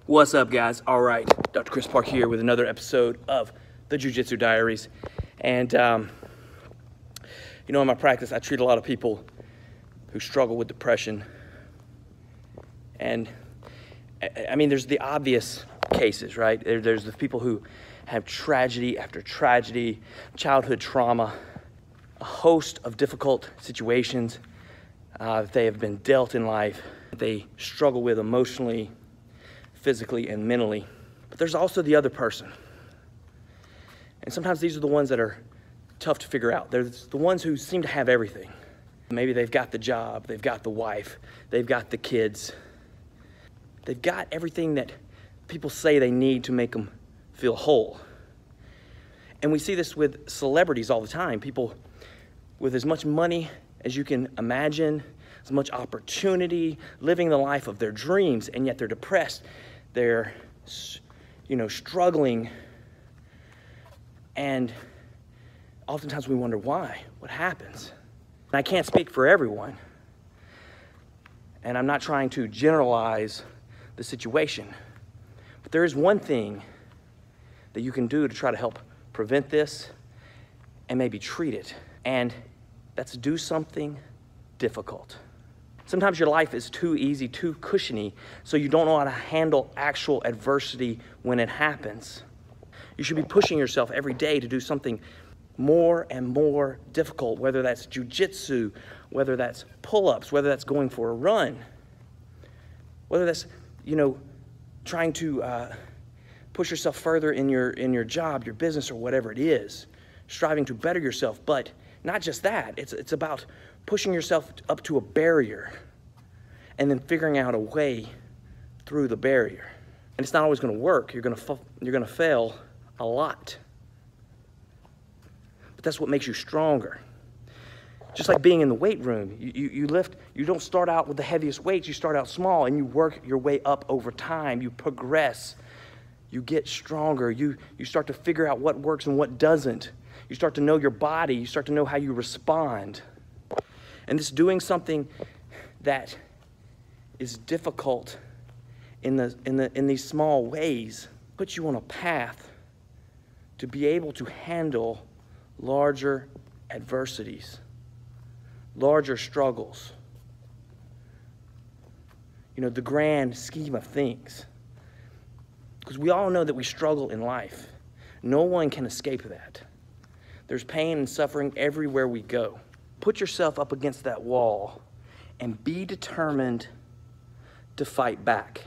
What's up, guys? All right, Dr. Chris Park here with another episode of the Jiu Jitsu Diaries. And, you know, in my practice, I treat a lot of people who struggle with depression. And, I mean, there's the obvious cases, right? There's the people who have tragedy after tragedy, childhood trauma, a host of difficult situations that they have been dealt in life, that they struggle with emotionally, physically, and mentally. But there's also the other person. And sometimes these are the ones that are tough to figure out. They're the ones who seem to have everything. Maybe they've got the job, they've got the wife, they've got the kids. They've got everything that people say they need to make them feel whole. And we see this with celebrities all the time. People with as much money as you can imagine, as much opportunity, living the life of their dreams, and yet they're depressed. They're, you know, struggling. And oftentimes we wonder why, what happens? And I can't speak for everyone. And I'm not trying to generalize the situation. But there is one thing that you can do to try to help prevent this and maybe treat it. And that's do something difficult. Sometimes your life is too easy, too cushiony, so you don't know how to handle actual adversity when it happens. You should be pushing yourself every day to do something more and more difficult, whether that's jiu-jitsu, whether that's pull-ups, whether that's going for a run, whether that's, you know, trying to push yourself further in your job, your business, or whatever it is, striving to better yourself. But not just that, it's about pushing yourself up to a barrier and then figuring out a way through the barrier. And it's not always going to work. You're going to fail a lot. But that's what makes you stronger. Just like being in the weight room, you lift, you don't start out with the heaviest weights, you start out small and you work your way up over time. You progress, you get stronger, you start to figure out what works and what doesn't. You start to know your body, you start to know how you respond. And this doing something that is difficult in these small ways puts you on a path to be able to handle larger adversities, larger struggles. You know, the grand scheme of things. Because we all know that we struggle in life. No one can escape that. There's pain and suffering everywhere we go. Put yourself up against that wall and be determined to fight back.